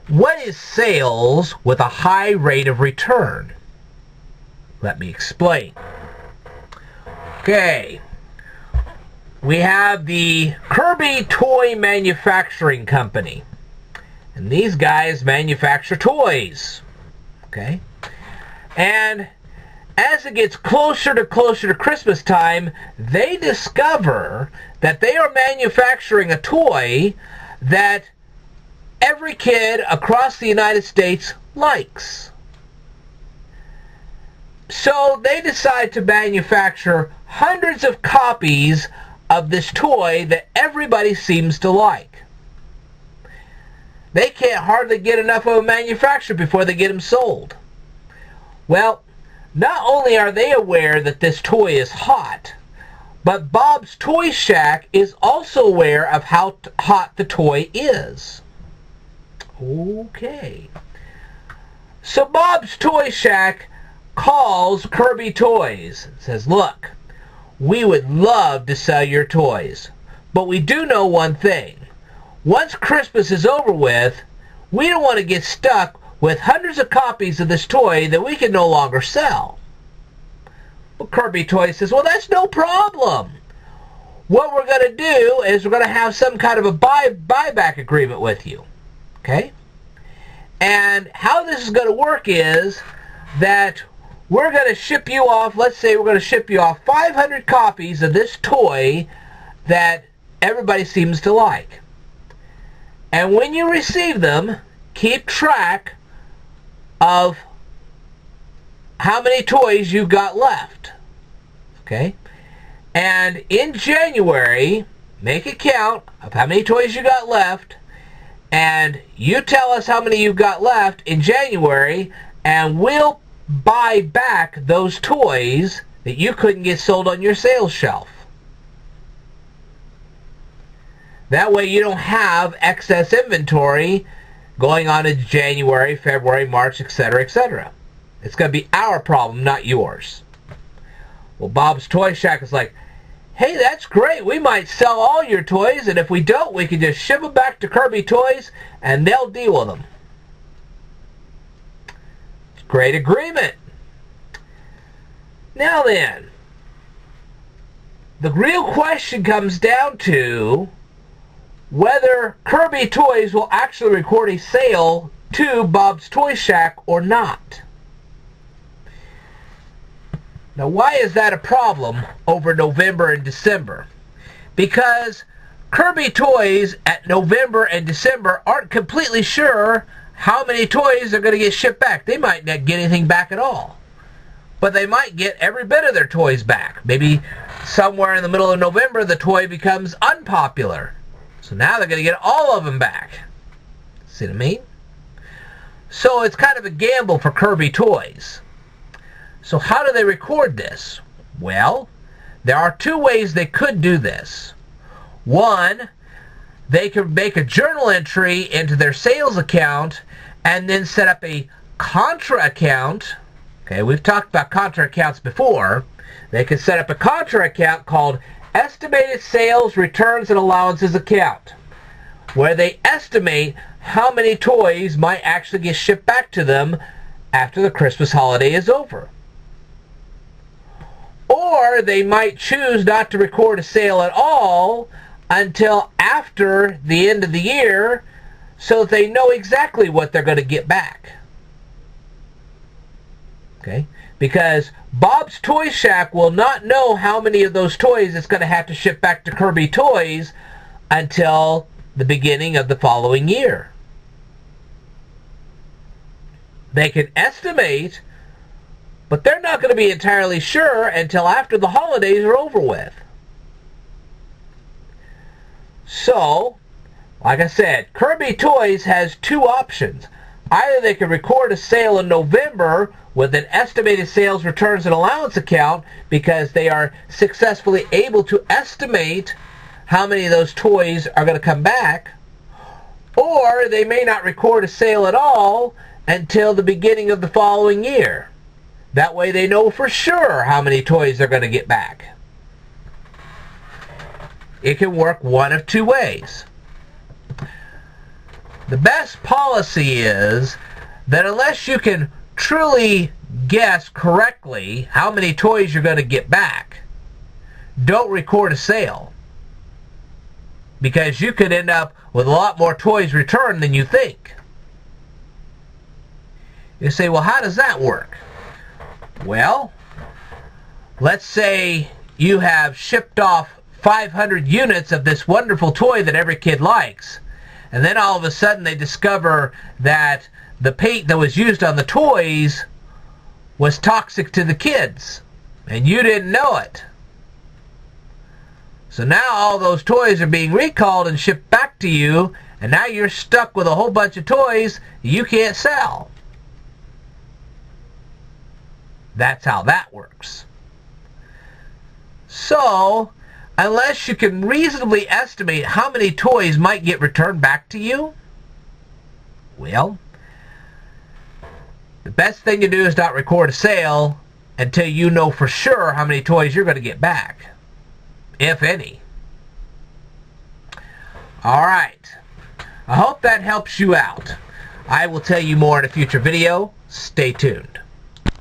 What is sales with a high rate of return? Let me explain. Okay. We have the Kirby Toy Manufacturing Company. And these guys manufacture toys. Okay? And as it gets closer to Christmas time, they discover that they are manufacturing a toy that every kid across the United States likes. So they decide to manufacture hundreds of copies of this toy that everybody seems to like. They can't hardly get enough of them manufactured before they get them sold. Well, not only are they aware that this toy is hot, but Bob's Toy Shack is also aware of how hot the toy is. Okay. So Bob's Toy Shack calls Kirby Toys and says, look, we would love to sell your toys, but we do know one thing. Once Christmas is over with, we don't want to get stuck with hundreds of copies of this toy that we can no longer sell. Well, Kirby Toys says, well, that's no problem. What we're going to do is we're going to have some kind of a buyback agreement with you. Okay? And how this is going to work is that we're going to ship you off, let's say we're going to ship you off 500 copies of this toy that everybody seems to like. And when you receive them, keep track of how many toys you've got left. Okay? And in January, make a count of how many toys you got left, and you tell us how many you've got left in January, and we'll buy back those toys that you couldn't get sold on your sales shelf. That way you don't have excess inventory going on in January, February, March, etc., etc. It's going to be our problem, not yours. Well, Bob's Toy Shack is like, hey, that's great. We might sell all your toys, and if we don't, we can just ship them back to Kirby Toys, and they'll deal with them. Great agreement. Now then, the real question comes down to whether Kirby Toys will actually record a sale to Bob's Toy Shack or not. Now, why is that a problem over November and December? Because Kirby Toys at November and December aren't completely sure how many toys are going to get shipped back. They might not get anything back at all. But they might get every bit of their toys back. Maybe somewhere in the middle of November the toy becomes unpopular. So now they're going to get all of them back. See what I mean? So it's kind of a gamble for Kirby Toys. So how do they record this? Well, there are two ways they could do this. One, they could make a journal entry into their sales account and then set up a contra account. Okay, we've talked about contra accounts before. They could set up a contra account called Estimated Sales Returns and Allowances Account, where they estimate how many toys might actually get shipped back to them after the Christmas holiday is over. Or they might choose not to record a sale at all until after the end of the year so that they know exactly what they're going to get back. Okay? Because Bob's Toy Shack will not know how many of those toys it's going to have to ship back to Kirby Toys until the beginning of the following year. They can estimate, but they're not going to be entirely sure until after the holidays are over with. So, like I said, Kirby Toys has two options. Either they can record a sale in November with an estimated sales returns and allowance account because they are successfully able to estimate how many of those toys are going to come back, or they may not record a sale at all until the beginning of the following year. That way they know for sure how many toys they're going to get back. It can work one of two ways. The best policy is that unless you can truly guess correctly how many toys you're going to get back, don't record a sale. Because you could end up with a lot more toys returned than you think. You say, well, how does that work? Well, let's say you have shipped off 500 units of this wonderful toy that every kid likes. And then all of a sudden they discover that the paint that was used on the toys was toxic to the kids. And you didn't know it. So now all those toys are being recalled and shipped back to you. And now you're stuck with a whole bunch of toys you can't sell. That's how that works. So, unless you can reasonably estimate how many toys might get returned back to you, well, the best thing to do is not record a sale until you know for sure how many toys you're going to get back, if any. Alright, I hope that helps you out. I will tell you more in a future video. Stay tuned.